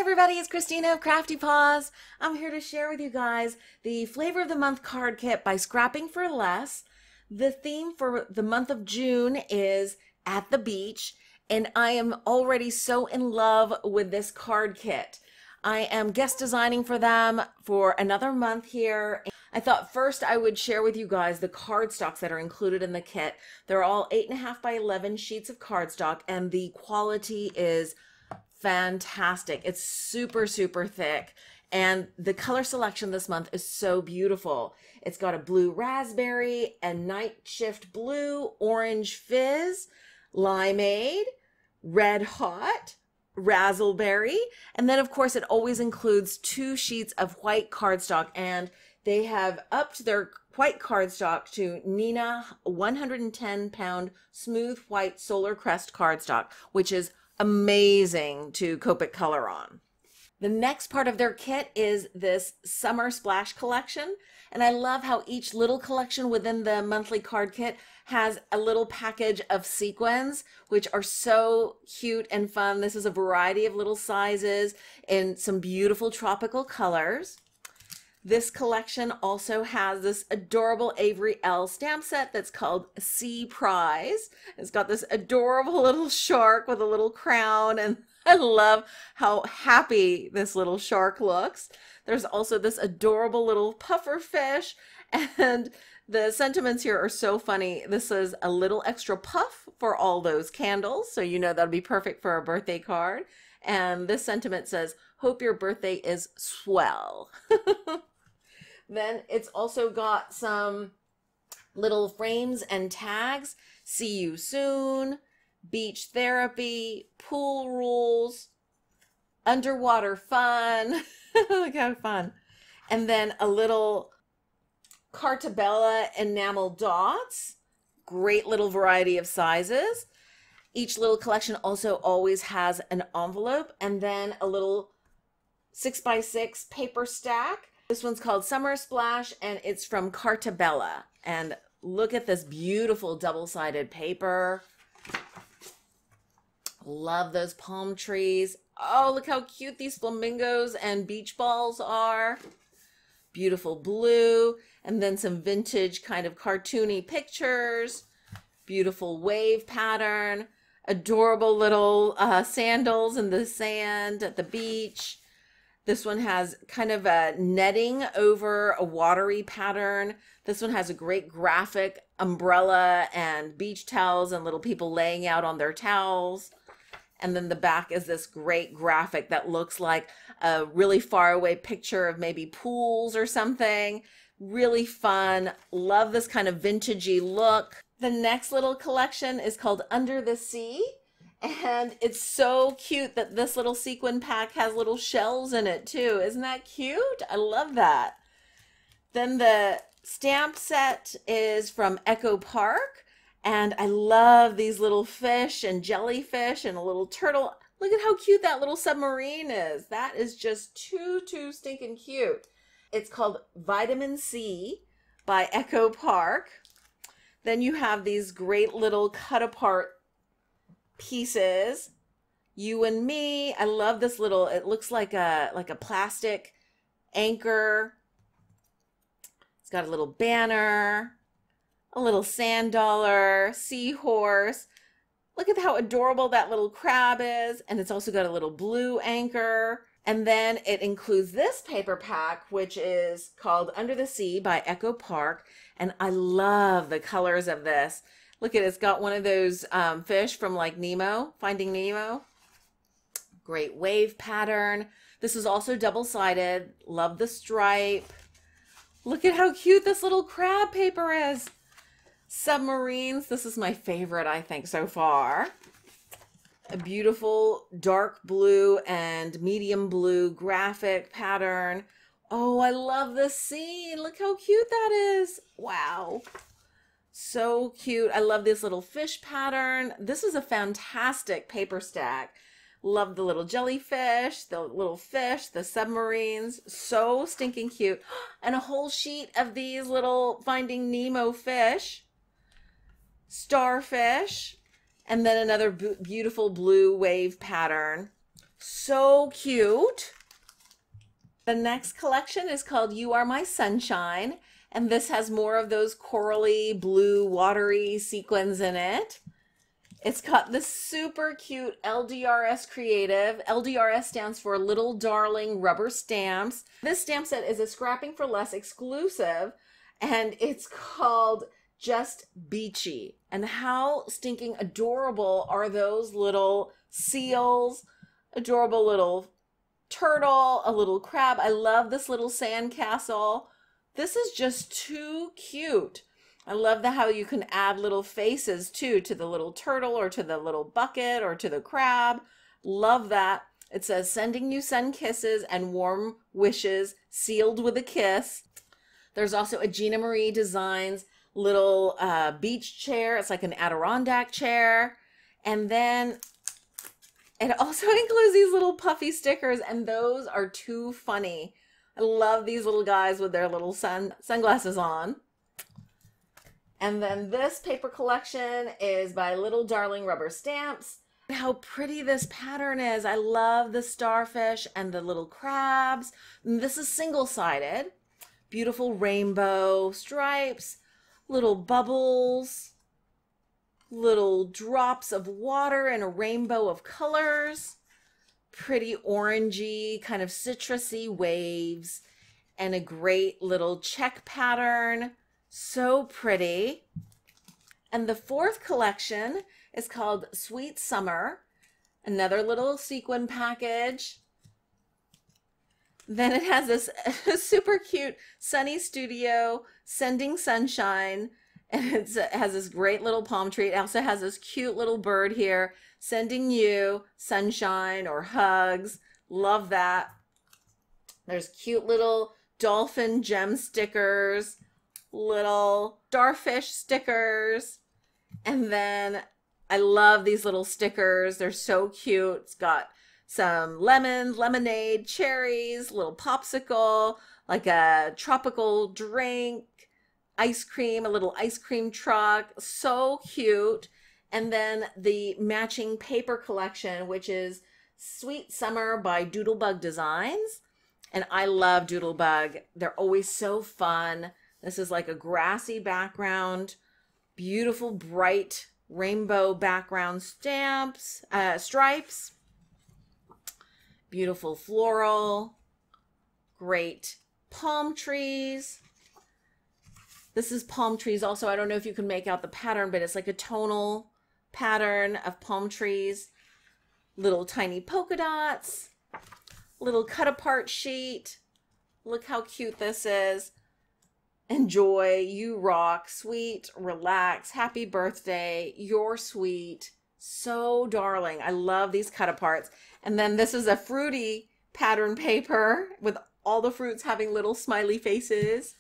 everybody, it's Christina of CraftyPaws. I'm here to share with you guys the Flavor of the Month card kit by Scrapping for Less. The theme for the month of June is At the Beach, and I am already so in love with this card kit. I am guest designing for them for another month here. I thought first I would share with you guys the cardstocks that are included in the kit. They're all 8.5 by 11 sheets of cardstock, and the quality is fantastic. It's super, super thick. And the color selection this month is so beautiful. It's got a blue raspberry and night shift blue, orange fizz, limeade, red hot, razzleberry. And then of course it always includes 2 sheets of white cardstock, and they have upped their white cardstock to Nina 110-pound smooth white solar crest cardstock, which is amazing to Copic color on. The next part of their kit is this summer splash collection, and I love how each little collection within the monthly card kit has a little package of sequins, which are so cute and fun. This is a variety of little sizes in some beautiful tropical colors. This collection also has this adorable Avery Elle stamp set that's called Sea-Prise. It's got this adorable little shark with a little crown, and I love how happy this little shark looks. There's also this adorable little puffer fish, and the sentiments here are so funny. This is a little extra puff for all those candles, so you know that'll be perfect for a birthday card. And this sentiment says, "Hope your birthday is swell." Then it's also got some little frames and tags. See you soon, beach therapy, pool rules, underwater fun. Look how fun. And then a little Cartabella enamel dots. Great little variety of sizes. Each little collection also always has an envelope, and then a little 6x6 paper stack. This one's called Summer Splash, and it's from Cartabella. And look at this beautiful double-sided paper. Love those palm trees. Oh, look how cute these flamingos and beach balls are. Beautiful blue, and then some vintage kind of cartoony pictures. Beautiful wave pattern. Adorable little sandals in the sand at the beach. This one has kind of a netting over a watery pattern. This one has a great graphic umbrella and beach towels and little people laying out on their towels. And then the back is this great graphic that looks like a really far away picture of maybe pools or something. Really fun. Love this kind of vintagey look. The next little collection is called Under the Sea. And it's so cute that this little sequin pack has little shells in it too. Isn't that cute? I love that. Then the stamp set is from Echo Park. And I love these little fish and jellyfish and a little turtle. Look at how cute that little submarine is. That is just too stinking cute. It's called Vitamin C by Echo Park. Then you have these great little cut apart pieces. You and me. I love this little, it looks like a plastic anchor. It's got a little banner, a little sand dollar, seahorse. Look at how adorable that little crab is. And it's also got a little blue anchor. And then it includes this paper pack, which is called Under the Sea by Echo Park. And I love the colors of this. Look at it, it's got one of those fish from like Nemo, Finding Nemo. Great wave pattern. This is also double-sided. Love the stripe. Look at how cute this little crab paper is. Submarines. This is my favorite, I think, so far. A beautiful dark blue and medium blue graphic pattern. Oh, I love this scene. Look how cute that is. Wow. So cute. I love this little fish pattern. This is a fantastic paper stack. Love the little jellyfish, the little fish, the submarines. So stinking cute. And a whole sheet of these little Finding Nemo fish. Starfish. And then another beautiful blue wave pattern. So cute. The next collection is called You Are My Sunshine, and this has more of those corally, blue, watery sequins in it. It's got this super cute LDRS creative. LDRS stands for Little Darling Rubber Stamps. This stamp set is a Scrapping for Less exclusive, and it's called Just Beachy. And how stinking adorable are those little seals, adorable little turtle, a little crab. I love this little sand castle. This is just too cute. I love how you can add little faces too to the little turtle or to the little bucket or to the crab. Love that. It says sending you sun kisses and warm wishes sealed with a kiss. There's also a Gina Marie Designs little beach chair. It's like an Adirondack chair. And then it also includes these little puffy stickers, and those are too funny. I love these little guys with their little sunglasses on. And then this paper collection is by Little Darling Rubber Stamps. How pretty this pattern is. I love the starfish and the little crabs. And this is single-sided. Beautiful rainbow stripes, little bubbles, little drops of water in a rainbow of colors, pretty orangey, kind of citrusy waves, and a great little check pattern. So pretty. And the fourth collection is called Sweet Summer. Another little sequin package. Then it has this super cute Sunny Studio Sending Sunshine. And it has this great little palm tree. It also has this cute little bird here sending you sunshine or hugs. Love that. There's cute little dolphin gem stickers, little starfish stickers, and then I love these little stickers. They're so cute. It's got some lemon, lemonade, cherries, little popsicle, like a tropical drink, ice cream, a little ice cream truck. So cute. And then the matching paper collection, which is Sweet Summer by Doodlebug Designs. And I love Doodlebug. They're always so fun. This is like a grassy background, beautiful bright rainbow background stripes, beautiful floral, great palm trees. This is palm trees also. I don't know if you can make out the pattern, but it's like a tonal pattern of palm trees, little tiny polka dots, little cut apart sheet. Look how cute this is. Enjoy, you rock, sweet, relax, happy birthday, you're sweet, so darling. I love these cut aparts. And then this is a fruity pattern paper with all the fruits having little smiley faces.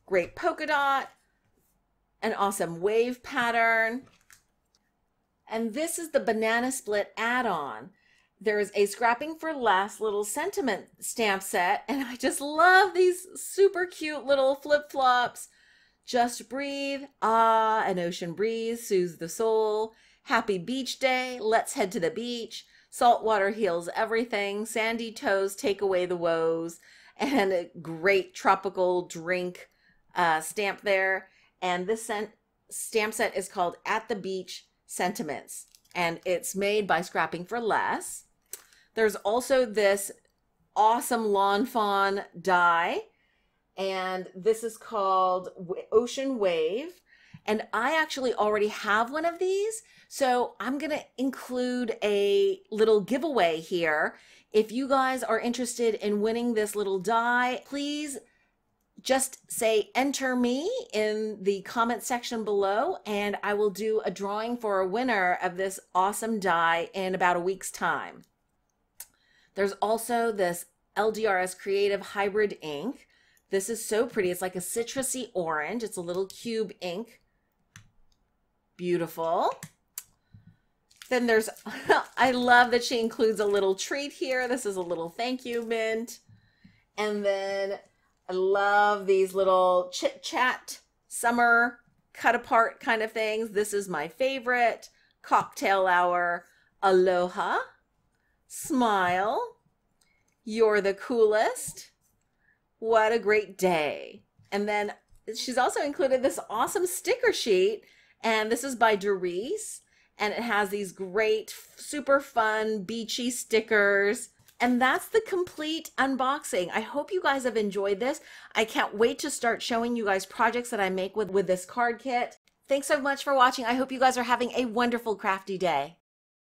Great polka dot, an awesome wave pattern. And this is the banana split add-on. There's a Scrapping for Less little sentiment stamp set, and I just love these super cute little flip-flops. Just breathe, ah, an ocean breeze soothes the soul. Happy beach day, let's head to the beach. Salt water heals everything. Sandy toes take away the woes. And a great tropical drink stamp there. And this stamp set is called At the Beach Sentiments, and it's made by Scrapping for Less. There's also this awesome lawn fawn die, and this is called Ocean Wave. And I actually already have one of these, so I'm going to include a little giveaway here. If you guys are interested in winning this little die, please just say enter me in the comment section below, and I will do a drawing for a winner of this awesome die in about a week's time. There's also this LDRS Creative Hybrid ink. This is so pretty. It's like a citrusy orange. It's a little cube ink. Beautiful. Then there's, I love that she includes a little treat here. This is a little thank you mint. And then I love these little chit chat summer cut apart kind of things. This is my favorite, cocktail hour, aloha. smile, you're the coolest, what a great day. And then she's also included this awesome sticker sheet, and this is by Doris, and it has these great, super fun, beachy stickers. And that's the complete unboxing. I hope you guys have enjoyed this. I can't wait to start showing you guys projects that I make with this card kit. Thanks so much for watching. I hope you guys are having a wonderful crafty day.